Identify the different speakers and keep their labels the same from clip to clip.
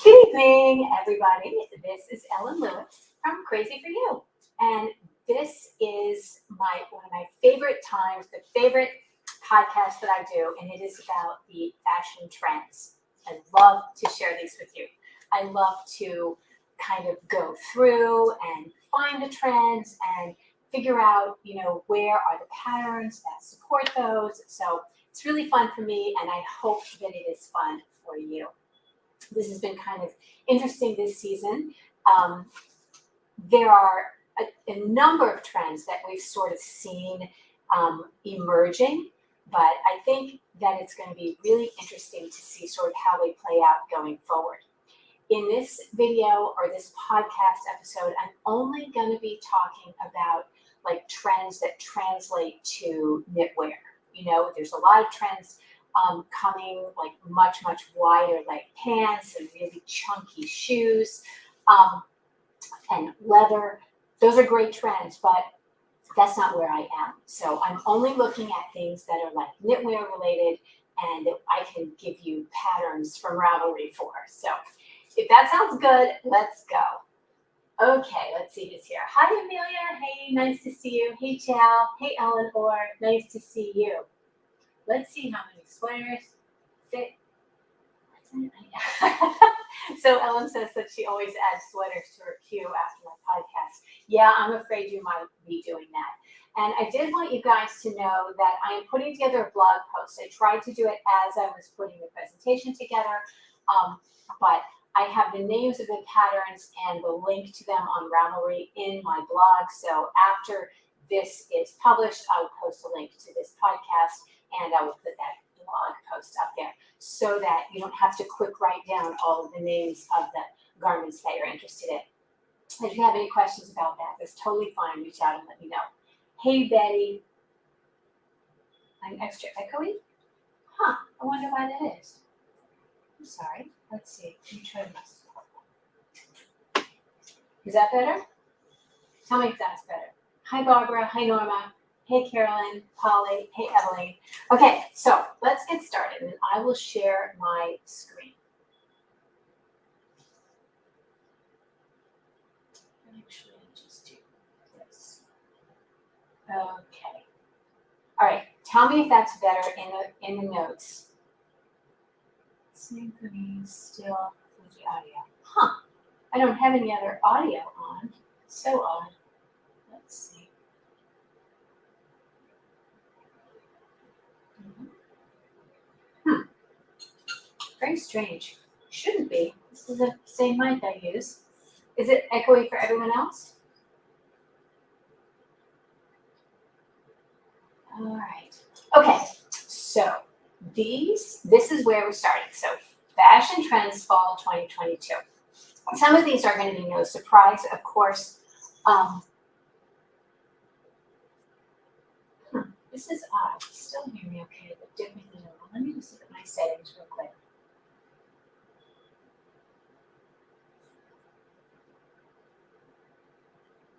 Speaker 1: Good evening, everybody. This is Ellen Lewis from Crazy for You. And this is one of my favorite times, the favorite podcast that I do, and it is about the fashion trends. I love to share these with you. I love to kind of go through and find the trends and figure out, where are the patterns that support those. So it's really fun for me, and I hope that it is fun for you. This has been kind of interesting this season. There are a number of trends that we've sort of seen emerging, but I think that it's going to be really interesting to see sort of how they play out going forward. In this video or this podcast episode, I'm only going to be talking about like trends that translate to knitwear. There's a lot of trends coming, like much wider leg pants and really chunky shoes and leather. Those are great trends, but that's not where I am. So I'm only looking at things that are like knitwear related and that I can give you patterns from Ravelry for. So if that sounds good, let's go. Okay, let's see who's here. Hi, Amelia. Hey, nice to see you. Hey, Chow. Hey, Ellen Orr. Nice to see you. Let's see how many sweaters fit. So Ellen says that she always adds sweaters to her queue after my podcast. Yeah, I'm afraid you might be doing that. And I did want you guys to know that I am putting together a blog post. I tried to do it as I was putting the presentation together, but I have the names of the patterns and the link to them on Ravelry in my blog. So after this is published, I will post a link to this podcast and I will put that blog post up there so that you don't have to quick write down all of the names of the garments that you're interested in. If you have any questions about that, that's totally fine. Reach out and let me know. Hey, Betty. I'm extra echoey? Huh, I wonder why that is. I'm sorry. Let's see. Let me try this. Is that better? Tell me if that's better. Hi, Barbara. Hi, Norma. Hey, Carolyn, Polly. Hey, Evelyn. Okay, so let's get started, and I will share my screen. Actually, just do this. Okay. All right. Tell me if that's better in the notes. Synchrony still Fuji audio. Huh. I don't have any other audio on. So odd. Let's see. Very strange. Shouldn't be. This is the same mic I use. Is it echoey for everyone else? All right. Okay. So this is where we're starting. So fashion trends fall 2022. Some of these are going to be no surprise, of course. This is odd. You still hear me okay, but differently. Let me just look at my settings real quick.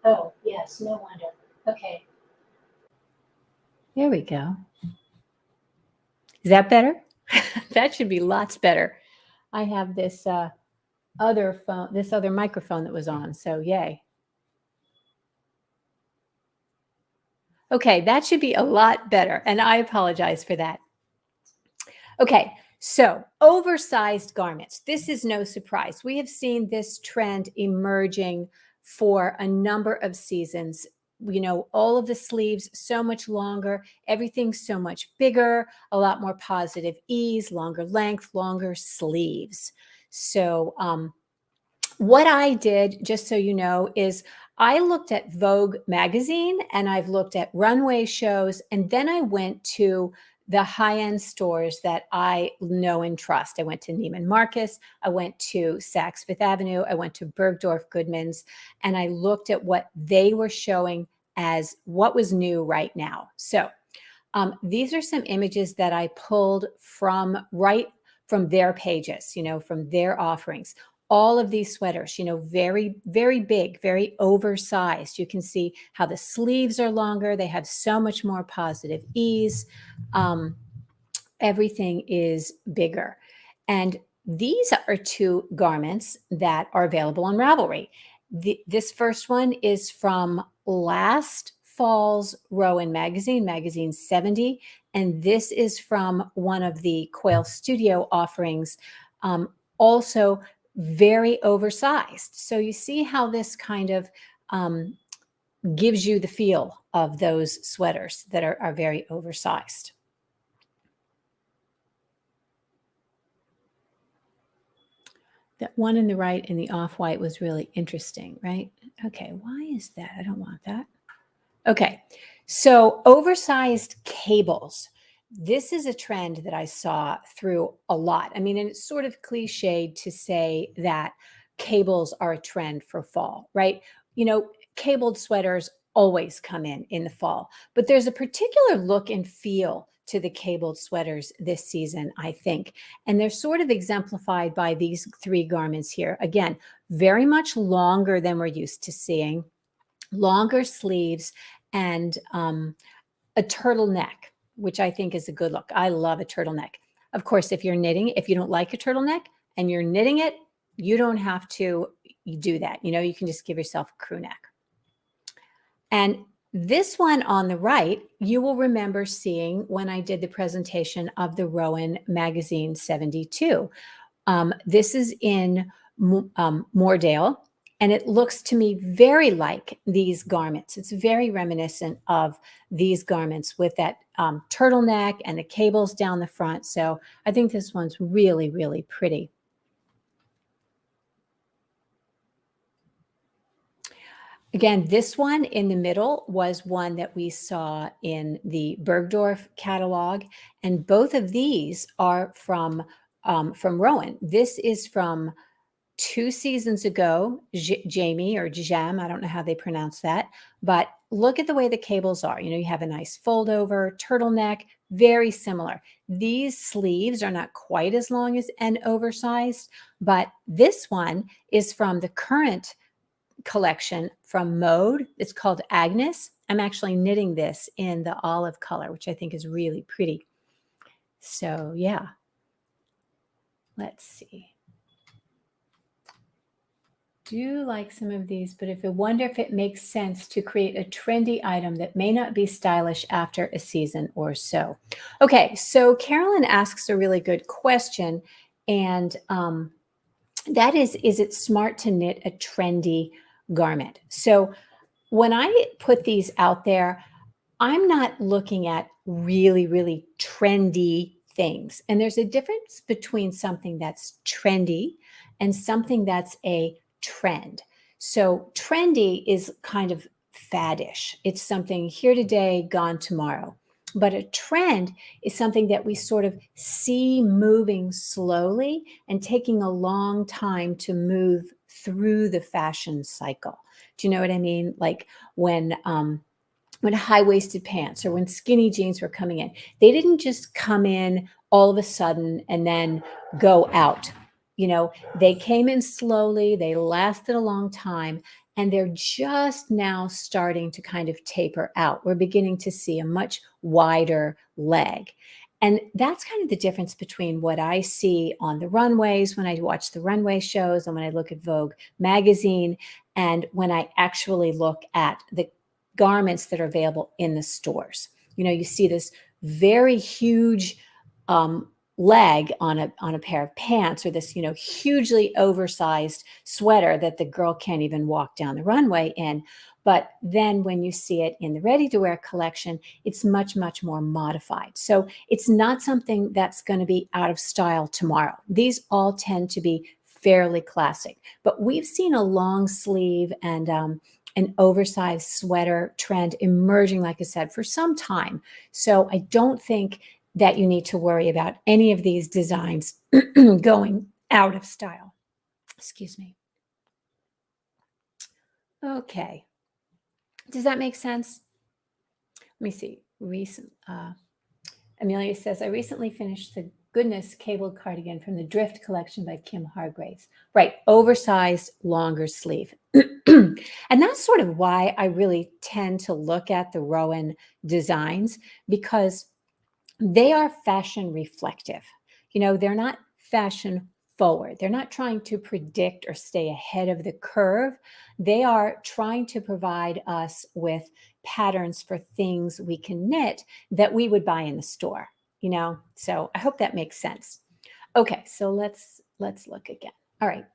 Speaker 1: Oh, yes, no wonder. Okay. There we go. Is that better? That should be lots better. I have this other microphone that was on, so yay. Okay, that should be a lot better, and I apologize for that. Okay, so oversized garments. This is no surprise. We have seen this trend emerging for a number of seasons. All of the sleeves so much longer, everything's so much bigger, a lot more positive ease, longer length, longer sleeves. So what I did, just so you know, is I looked at Vogue magazine and I've looked at runway shows, and then I went to the high-end stores that I know and trust. I went to Neiman Marcus, I went to Saks Fifth Avenue, I went to Bergdorf Goodman's, and I looked at what they were showing as what was new right now. So these are some images that I pulled from their pages, from their offerings. All of these sweaters, very, very big, very oversized. You can see how the sleeves are longer. They have so much more positive ease. Everything is bigger. And these are two garments that are available on Ravelry. This first one is from last fall's Rowan magazine, magazine 70, and this is from one of the Quail Studio offerings, also very oversized. So you see how this kind of gives you the feel of those sweaters that are very oversized. That one in the right in the off-white was really interesting, right? Okay, why is that? I don't want that. Okay, so oversized cables. This is a trend that I saw through a lot. I mean, and it's sort of cliched to say that cables are a trend for fall, right? You know, cabled sweaters always come in the fall, but there's a particular look and feel to the cabled sweaters this season, I think. And they're sort of exemplified by these three garments here. Again, very much longer than we're used to seeing, longer sleeves, and a turtleneck, which I think is a good look. I love a turtleneck. Of course, if you're knitting, if you don't like a turtleneck and you're knitting it, you don't have to do that. You know, you can just give yourself a crew neck. And this one on the right, you will remember seeing when I did the presentation of the Rowan Magazine 72. This is in Moordale, and it looks to me very like these garments. It's very reminiscent of these garments with that turtleneck and the cables down the front. So I think this one's really, really pretty. Again, this one in the middle was one that we saw in the Bergdorf catalog, and both of these are from Rowan. This is from 2 seasons ago, Jamie or Jam, I don't know how they pronounce that, but look at the way the cables are. You know, you have a nice fold over, turtleneck, very similar. These sleeves are not quite as long as an oversized, but this one is from the current collection from Mode. It's called Agnes. I'm actually knitting this in the olive color, which I think is really pretty. So yeah, let's see. Do like some of these, but if I wonder if it makes sense to create a trendy item that may not be stylish after a season or so. Okay, so Carolyn asks a really good question, and that is it smart to knit a trendy garment? So when I put these out there, I'm not looking at really, really trendy things. And there's a difference between something that's trendy and something that's a trend. So trendy is kind of faddish. It's something here today, gone tomorrow. But a trend is something that we sort of see moving slowly and taking a long time to move through the fashion cycle. Do you know what I mean? Like when high-waisted pants or when skinny jeans were coming in, they didn't just come in all of a sudden and then go out. You know, they came in slowly, they lasted a long time, and they're just now starting to kind of taper out. We're beginning to see a much wider leg. And that's kind of the difference between what I see on the runways when I watch the runway shows and when I look at Vogue magazine and when I actually look at the garments that are available in the stores. You know, you see this very huge leg on a pair of pants, or this, you know, hugely oversized sweater that the girl can't even walk down the runway in. But then when you see it in the ready-to-wear collection, it's much, much more modified. So it's not something that's going to be out of style tomorrow. These all tend to be fairly classic. But we've seen a long sleeve and an oversized sweater trend emerging, like I said, for some time. So I don't think that you need to worry about any of these designs going out of style. Excuse me. Okay. Does that make sense? Let me see. Amelia says, I recently finished the Goodness cabled cardigan from the Drift collection by Kim Hargraves. Right, oversized, longer sleeve. And that's sort of why I really tend to look at the Rowan designs, because they are fashion reflective. You know, they're not fashion forward. They're not trying to predict or stay ahead of the curve. They are trying to provide us with patterns for things we can knit that we would buy in the store, you know? So I hope that makes sense. Okay, so let's look again. All right.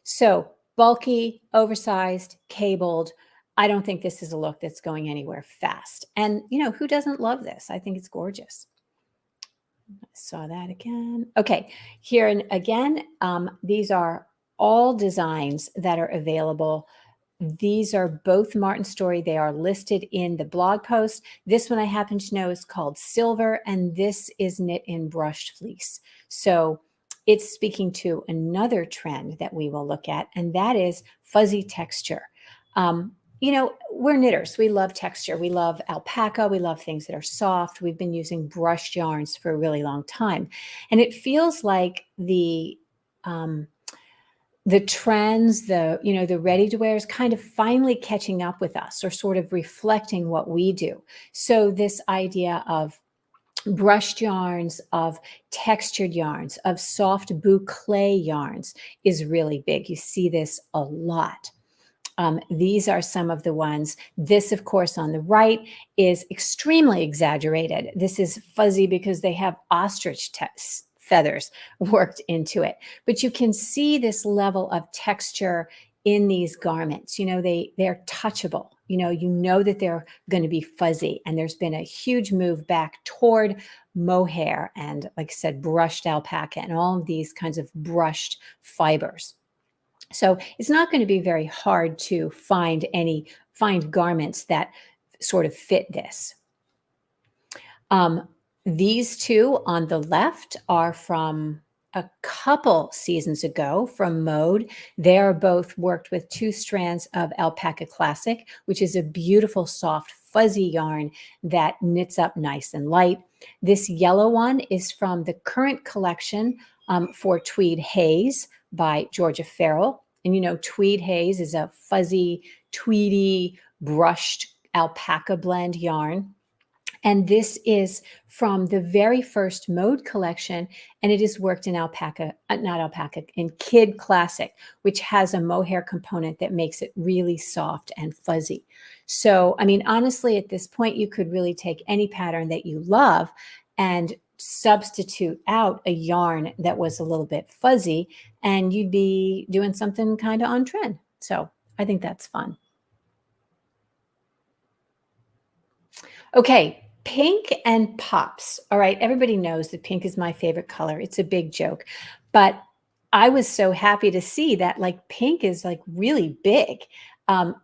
Speaker 1: So bulky, oversized, cabled. I don't think this is a look that's going anywhere fast. And, you know, who doesn't love this? I think it's gorgeous. I saw that again. Okay, here and again, these are all designs that are available. These are both Martin Story. They are listed in the blog post. This one I happen to know is called Silver, and this is knit in brushed fleece. So it's speaking to another trend that we will look at, and that is fuzzy texture. You know, we're knitters. We love texture. We love alpaca. We love things that are soft. We've been using brushed yarns for a really long time. And it feels like the trends, the ready-to-wear is kind of finally catching up with us, or sort of reflecting what we do. So this idea of brushed yarns, of textured yarns, of soft boucle yarns is really big. You see this a lot. These are some of the ones. This, of course, on the right is extremely exaggerated. This is fuzzy because they have ostrich feathers worked into it. But you can see this level of texture in these garments. You know, they're touchable. You know that they're going to be fuzzy. And there's been a huge move back toward mohair and, like I said, brushed alpaca and all of these kinds of brushed fibers. So it's not going to be very hard to find garments that sort of fit this. These two on the left are from a couple seasons ago from Mode. They are both worked with 2 strands of Alpaca Classic, which is a beautiful, soft, fuzzy yarn that knits up nice and light. This yellow one is from the current collection for Tweed Haze by Georgia Farrell. And you know, Tweed Haze is a fuzzy, tweedy, brushed alpaca blend yarn. And this is from the very first Mode collection, and it is worked in in Kid Classic, which has a mohair component that makes it really soft and fuzzy. So, I mean, honestly, at this point, you could really take any pattern that you love and substitute out a yarn that was a little bit fuzzy, and you'd be doing something kind of on trend. So I think that's fun. Okay, pink and pops. All right, everybody knows that pink is my favorite color. It's a big joke, but I was so happy to see that like pink is like really big.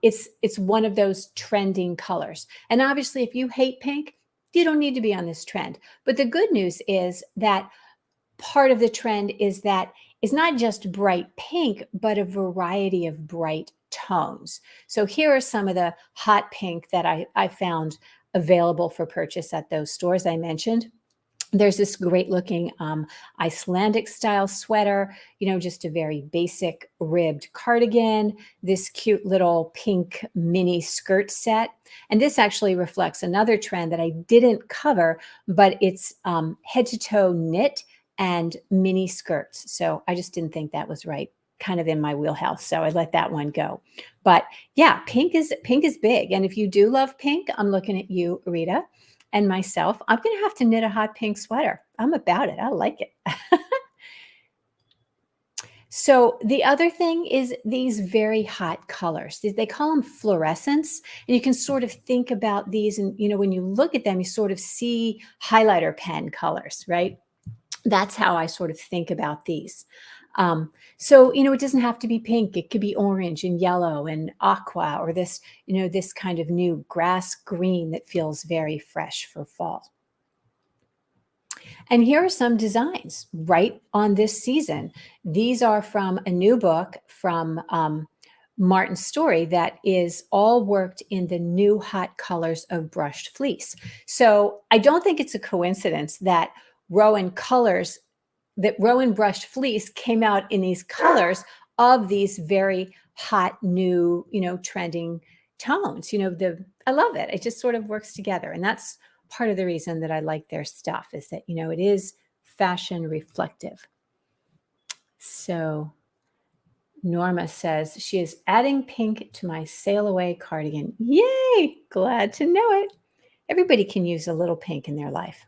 Speaker 1: It's one of those trending colors. And obviously, if you hate pink, you don't need to be on this trend. But the good news is that part of the trend is that it's not just bright pink, but a variety of bright tones. So here are some of the hot pink that I found available for purchase at those stores I mentioned. There's this great looking Icelandic style sweater, you know, just a very basic ribbed cardigan, this cute little pink mini skirt set. And this actually reflects another trend that I didn't cover, but it's head to toe knit and mini skirts. So I just didn't think that was right, kind of in my wheelhouse. So I let that one go. But yeah, pink is big. And if you do love pink, I'm looking at you, Rita, and myself. I'm going to have to knit a hot pink sweater. I'm about it. I like it. So the other thing is these very hot colors. They call them fluorescents. And you can sort of think about these. And, you know, when you look at them, you sort of see highlighter pen colors, right? That's how I sort of think about these. So, you know, it doesn't have to be pink. It could be orange and yellow and aqua, or this, you know, this kind of new grass green that feels very fresh for fall. And here are some designs right on this season. These are from a new book from Martin Story that is all worked in the new hot colors of brushed fleece. So I don't think it's a coincidence that Rowan brushed fleece came out in these colors of these very hot, new, you know, trending tones. You know, I love it. It just sort of works together. And that's part of the reason that I like their stuff, is that, you know, it is fashion reflective. So Norma says she is adding pink to my sail away cardigan. Yay! Glad to know it. Everybody can use a little pink in their life.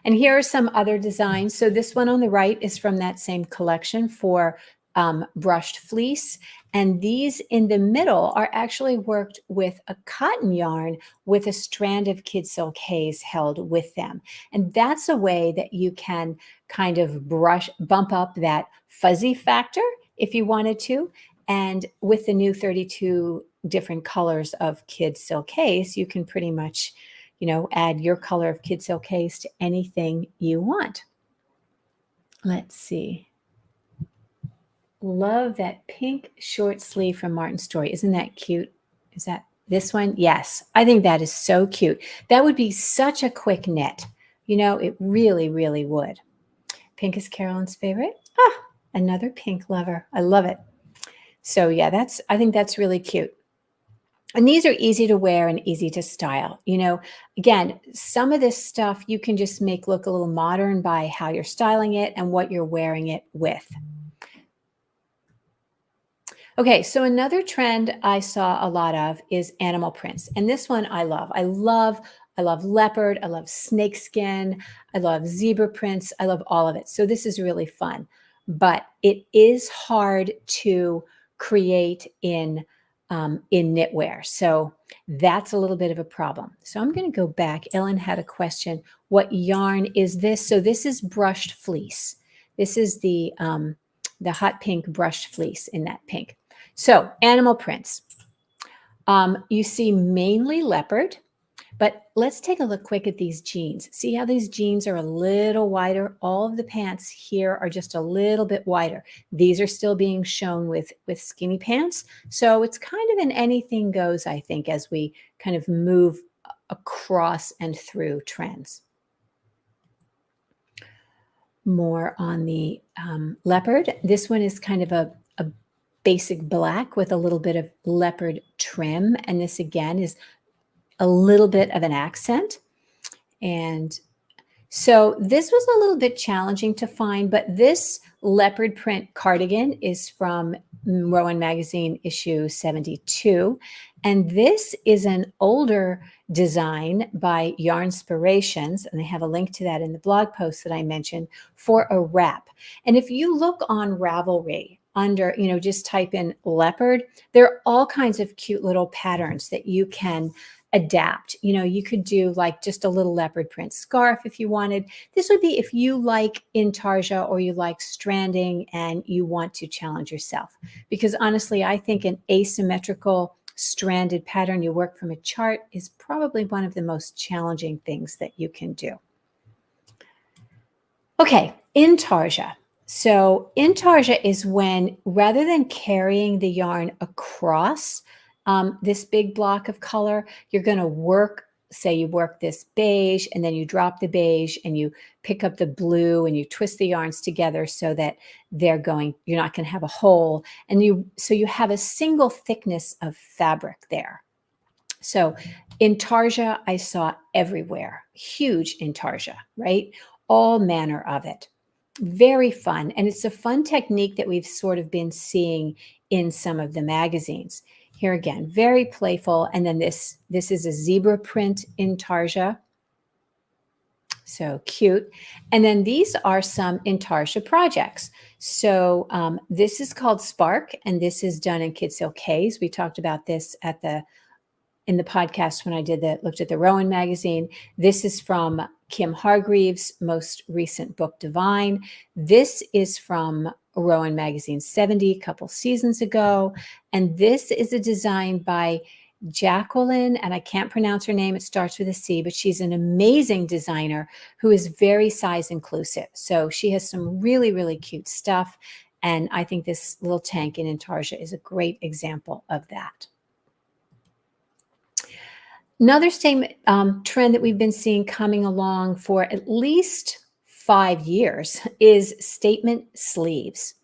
Speaker 1: And here are some other designs. So this one on the right is from that same collection for brushed fleece. And these in the middle are actually worked with a cotton yarn with a strand of kid silk haze held with them. And that's a way that you can kind of bump up that fuzzy factor if you wanted to. And with the new 32 different colors of kid silk haze, you can pretty much, add your color of kid silk haze to anything you want. Let's see. Love that pink short sleeve from Martin Story. Isn't that cute? Is that this one? Yes. I think that is so cute. That would be such a quick knit. It really, really would. Pink is Carolyn's favorite. Ah, another pink lover. I love it. So yeah, I think that's really cute. And these are easy to wear and easy to style. Again, some of this stuff you can just make look a little modern by how you're styling it and what you're wearing it with. Okay, so another trend I saw a lot of is animal prints. And this one I love. I love leopard. I love snakeskin. I love zebra prints. I love all of it. So this is really fun. But it is hard to create in knitwear. So that's a little bit of a problem. So I'm going to go back. Ellen had a question. What yarn is this? So this is brushed fleece. This is the hot pink brushed fleece in that pink. So animal prints. You see mainly leopard, but let's take a look quick at these jeans. See how these jeans are a little wider? All of the pants here are just a little bit wider. These are still being shown with skinny pants. So it's kind of an anything goes, I think, as we kind of move across and through trends. More on the leopard. This one is kind of a basic black with a little bit of leopard trim. And this again is a little bit of an accent. And so this was a little bit challenging to find, but this leopard print cardigan is from Rowan Magazine issue 72. And this is an older design by Yarnspirations, and I have a link to that in the blog post that I mentioned, for a wrap. And if you look on Ravelry, under, just type in leopard, there are all kinds of cute little patterns that you can adapt. You could do like just a little leopard print scarf if you wanted. This would be if you like Intarsia or you like stranding and you want to challenge yourself. Because honestly, I think an asymmetrical stranded pattern you work from a chart is probably one of the most challenging things that you can do. Okay, Intarsia. So Intarsia is when, rather than carrying the yarn across this big block of color, you're going to work, say you work this beige and then you drop the beige and you pick up the blue and you twist the yarns together so that you're not going to have a hole. And so you have a single thickness of fabric there. So Intarsia I saw everywhere, huge Intarsia, right? All manner of it. Very fun. And it's a fun technique that we've sort of been seeing in some of the magazines. Here again, very playful. And then this is a zebra print Intarsia. So cute. And then these are some Intarsia projects. So this is called Spark, and this is done in Kid Silk Haze. We talked about this in the podcast when I looked at the Rowan magazine. This is from Kim Hargreaves' most recent book, Divine. This is from Rowan magazine 70, a couple seasons ago. And this is a design by Jacqueline, and I can't pronounce her name. It starts with a C, but she's an amazing designer who is very size inclusive. So she has some really, really cute stuff. And I think this little tank in Intarsia is a great example of that. Another trend that we've been seeing coming along for at least 5 years is statement sleeves.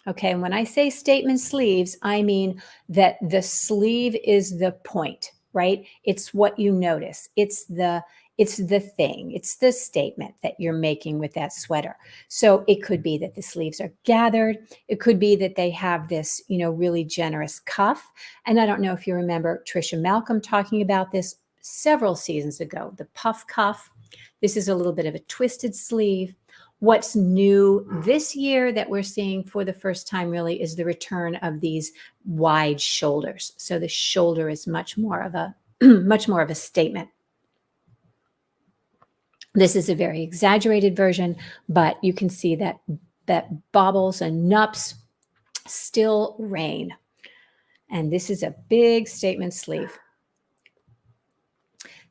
Speaker 1: Okay, and when I say statement sleeves, I mean that the sleeve is the point, right? It's what you notice. It's the It's the thing, it's the statement that you're making with that sweater. So it could be that the sleeves are gathered. It could be that they have this, really generous cuff. And I don't know if you remember Trisha Malcolm talking about this several seasons ago, the puff cuff. This is a little bit of a twisted sleeve. What's new this year that we're seeing for the first time really is the return of these wide shoulders. So the shoulder is much more of a much more of a statement. This is a very exaggerated version, but you can see that baubles and nups still reign. And this is a big statement sleeve.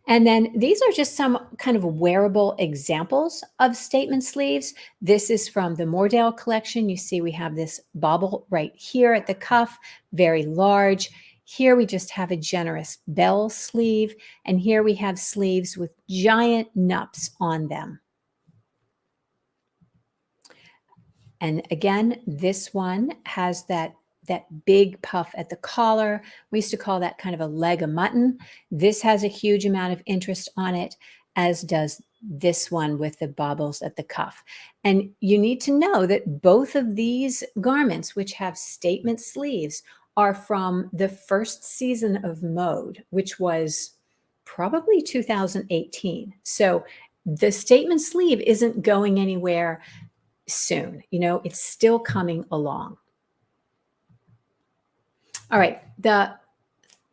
Speaker 1: And then these are just some kind of wearable examples of statement sleeves. This is from the Moordale collection. You see we have this bauble right here at the cuff, very large. Here we just have a generous bell sleeve, and here we have sleeves with giant nups on them. And again, this one has that big puff at the collar. We used to call that kind of a leg of mutton. This has a huge amount of interest on it, as does this one with the baubles at the cuff. And you need to know that both of these garments, which have statement sleeves, are from the first season of Mode, which was probably 2018. So the statement sleeve isn't going anywhere soon. It's still coming along. All right, the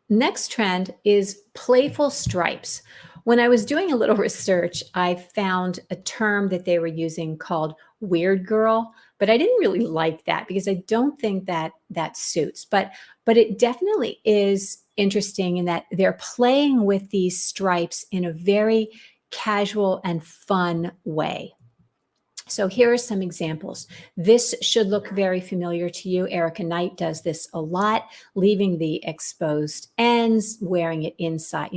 Speaker 1: next trend is playful stripes. When I was doing a little research, I found a term that they were using called weird girl, but I didn't really like that because I don't think that suits. But it definitely is interesting in that they're playing with these stripes in a very casual and fun way. So here are some examples. This should look very familiar to you. Erica Knight does this a lot, leaving the exposed ends, wearing it inside,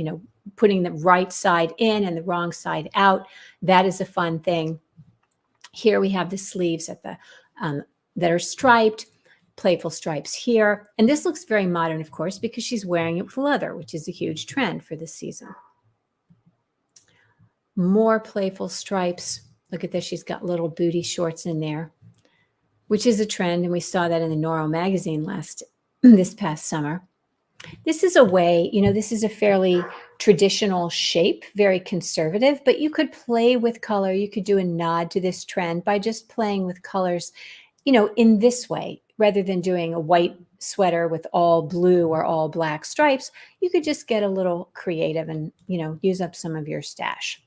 Speaker 1: putting the right side in and the wrong side out. That is a fun thing. Here we have the sleeves at the that are striped, playful stripes here. And this looks very modern, of course, because she's wearing it with leather, which is a huge trend for this season. More playful stripes. Look at this. She's got little booty shorts in there, which is a trend. And we saw that in the Noro magazine this past summer. This is a way, this is a fairly traditional shape, very conservative, but you could play with color. You could do a nod to this trend by just playing with colors, in this way, rather than doing a white sweater with all blue or all black stripes. You could just get a little creative and, use up some of your stash.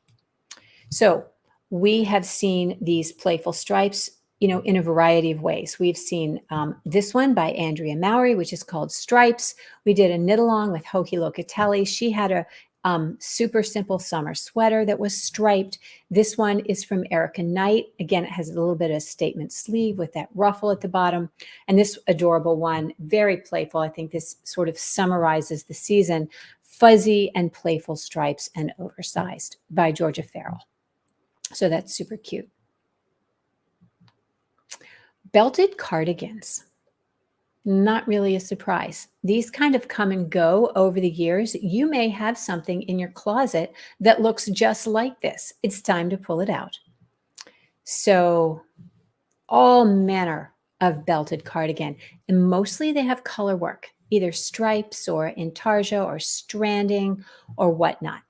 Speaker 1: So we have seen these playful stripes, in a variety of ways. We've seen this one by Andrea Mowry, which is called Stripes. We did a knit along with Hoki Locatelli. She had a super simple summer sweater that was striped. This one is from Erica Knight. Again, it has a little bit of a statement sleeve with that ruffle at the bottom. And this adorable one, very playful. I think this sort of summarizes the season. Fuzzy and playful stripes and oversized by Georgia Farrell. So that's super cute. Belted cardigans. Not really a surprise. These kind of come and go over the years. You may have something in your closet that looks just like this. It's time to pull it out. So all manner of belted cardigan, and mostly they have color work, either stripes or intarsia or stranding or whatnot.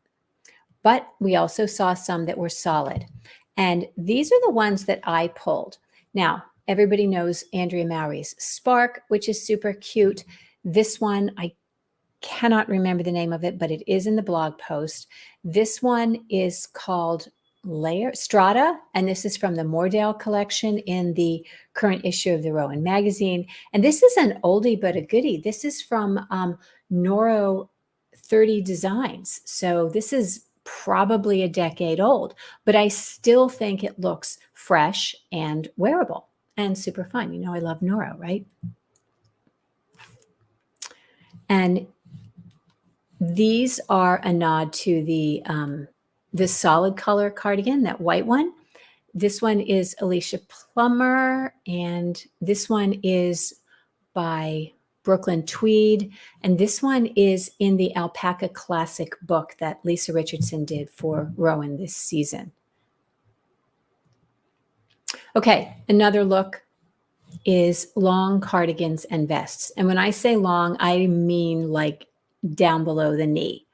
Speaker 1: But we also saw some that were solid. And these are the ones that I pulled. Now, everybody knows Andrea Mowry's Spark, which is super cute. This one, I cannot remember the name of it, but it is in the blog post. This one is called Strata, and this is from the Moordale collection in the current issue of the Rowan magazine. And this is an oldie but a goodie. This is from Noro 30 Designs. So this is probably a decade old, but I still think it looks fresh and wearable and super fun. I love Noro, right? And these are a nod to the solid color cardigan, that white one. This one is Alicia Plummer, and this one is by Brooklyn Tweed. And this one is in the Alpaca Classic book that Lisa Richardson did for Rowan this season. Okay, another look is long cardigans and vests. And when I say long, I mean like down below the knee.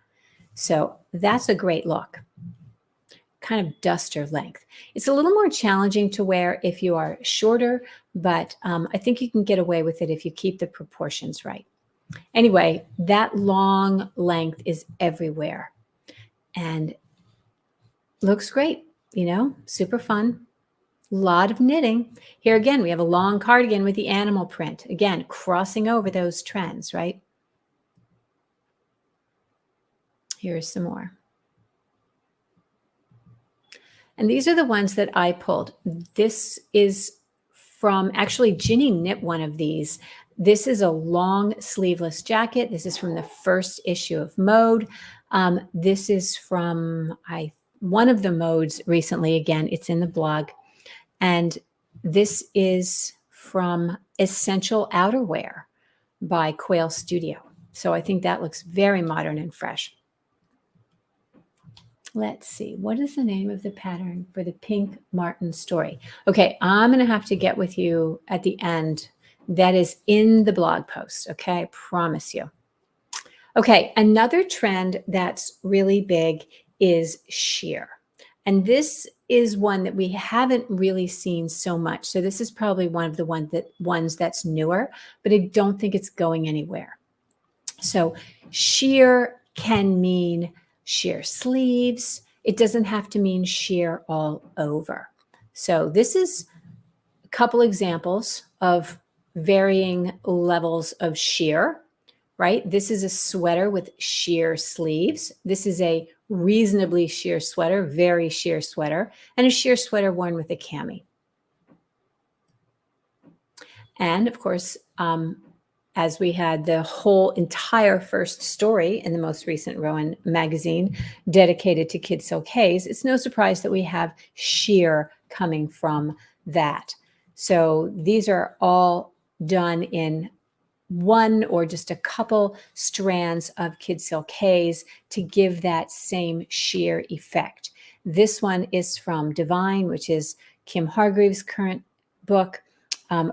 Speaker 1: So that's a great look. Kind of duster length. It's a little more challenging to wear if you are shorter, but I think you can get away with it if you keep the proportions right. Anyway, that long length is everywhere and looks great, you know, super fun. A lot of knitting. Here again, we have a long cardigan with the animal print. Again, crossing over those trends, right? Here's some more. And these are the ones that I pulled. This is from, actually, Ginny knit one of these. This is a long sleeveless jacket. This is from the first issue of Mode. This is from one of the modes recently. Again, it's in the blog. And this is from Essential Outerwear by Quail Studio. So I think that looks very modern and fresh. Let's see, what is the name of the pattern for the Pink Martin story? Okay, I'm going to have to get with you at the end. That is in the blog post, okay? I promise you. Okay, another trend that's really big is sheer. And this is one that we haven't really seen so much. So this is probably one of the ones that's newer, but I don't think it's going anywhere. So sheer can mean sheer sleeves. It doesn't have to mean sheer all over. So this is a couple examples of varying levels of sheer, right? This is a sweater with sheer sleeves. This is a reasonably sheer sweater, very sheer sweater, and a sheer sweater worn with a cami. And of course, as we had the whole entire first story in the most recent Rowan magazine dedicated to Kid Silk Haze, it's no surprise that we have sheer coming from that. So these are all done in one or just a couple strands of Kid Silk Haze to give that same sheer effect. This one is from Divine, which is Kim Hargreaves' current book.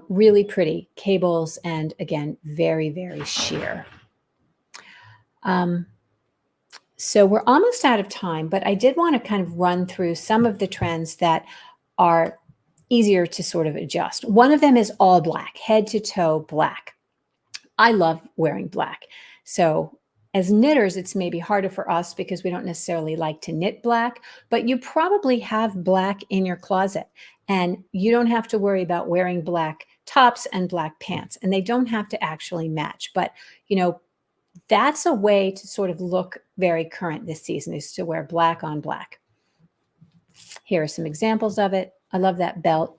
Speaker 1: Really pretty cables and again, very, very sheer. So we're almost out of time, but I did want to kind of run through some of the trends that are easier to sort of adjust. One of them is all black, head to toe black. I love wearing black. So as knitters, it's maybe harder for us because we don't necessarily like to knit black, but you probably have black in your closet and you don't have to worry about wearing black tops and black pants, and they don't have to actually match. But, you know, that's a way to sort of look very current this season, is to wear black on black. Here are some examples of it. I love that belt.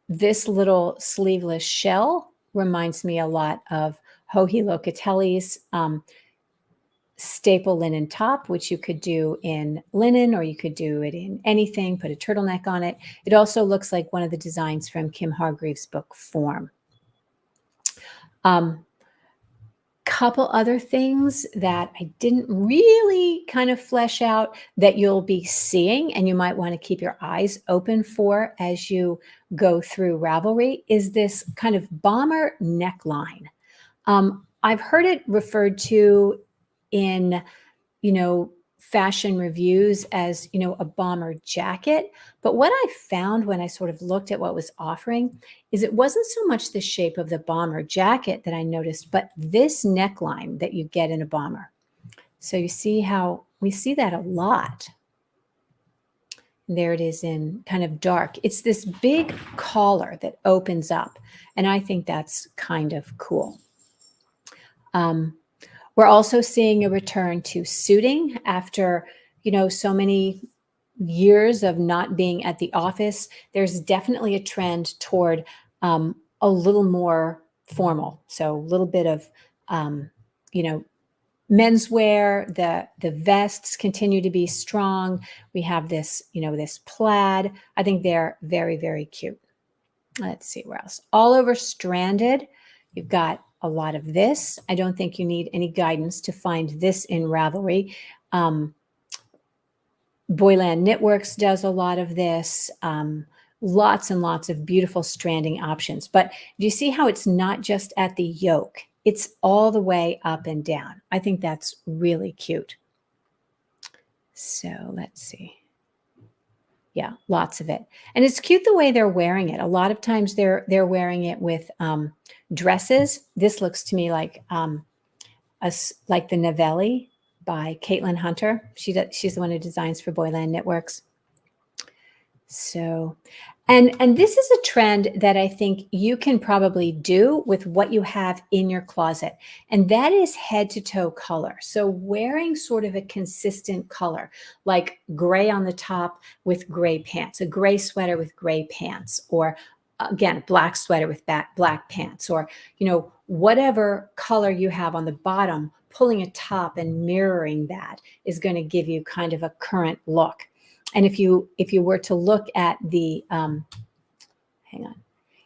Speaker 1: This little sleeveless shell reminds me a lot of Joji Locatelli's staple linen top, which you could do in linen or you could do it in anything, put a turtleneck on it. It also looks like one of the designs from Kim Hargreaves' book Form. Couple other things that I didn't really kind of flesh out that you'll be seeing and you might want to keep your eyes open for as you go through Ravelry is this kind of bomber neckline. I've heard it referred to in, you know, fashion reviews as, you know, a bomber jacket. But what I found when I sort of looked at what was offering is it wasn't so much the shape of the bomber jacket that I noticed, but this neckline that you get in a bomber. So you see how we see that a lot. And there it is in kind of dark. It's this big collar that opens up. And I think that's kind of cool. We're also seeing a return to suiting after, you know, so many years of not being at the office. There's definitely a trend toward a little more formal. So a little bit of, you know, menswear. The vests continue to be strong. We have this, you know, this plaid. I think they're very, very cute. Let's see where else. All over Stranded, you've got a lot of this. I don't think you need any guidance to find this in Ravelry. Boyland Knitworks does a lot of this. Lots and lots of beautiful stranding options. But do you see how it's not just at the yoke? It's all the way up and down. I think that's really cute. So let's see. Yeah, lots of it. And it's cute the way they're wearing it. A lot of times they're wearing it with dresses. This looks to me like like the Novelli by Caitlin Hunter. She's the one who designs for Boyland Knitworks. So, and this is a trend that I think you can probably do with what you have in your closet, and that is head to toe color. So wearing sort of a consistent color, like gray on the top with gray pants, a gray sweater with gray pants, or again, a black sweater with black pants, or, you know, whatever color you have on the bottom, pulling a top and mirroring that is going to give you kind of a current look. And if you were to look at the,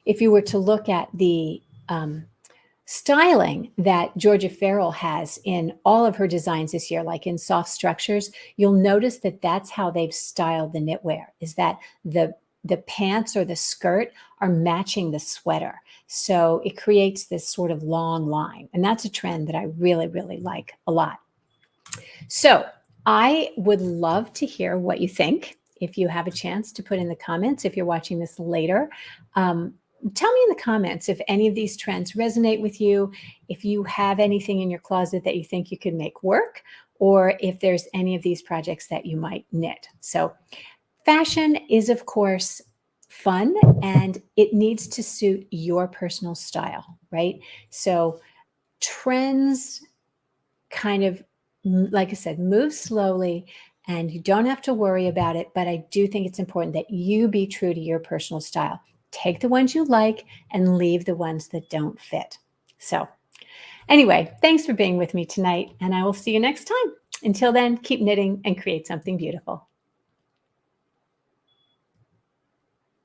Speaker 1: if you were to look at the styling that Georgia Farrell has in all of her designs this year, like in soft structures, you'll notice that that's how they've styled the knitwear, is that the pants or the skirt are matching the sweater. So it creates this sort of long line. And that's a trend that I really, really like a lot. So I would love to hear what you think. If you have a chance to put in the comments, if you're watching this later, tell me in the comments if any of these trends resonate with you, if you have anything in your closet that you think you could make work, or if there's any of these projects that you might knit. So fashion is, of course, fun, and it needs to suit your personal style, right? So trends kind of, like I said, move slowly, and you don't have to worry about it. But I do think it's important that you be true to your personal style. Take the ones you like and leave the ones that don't fit. So anyway, thanks for being with me tonight, and I will see you next time. Until then, keep knitting and create something beautiful.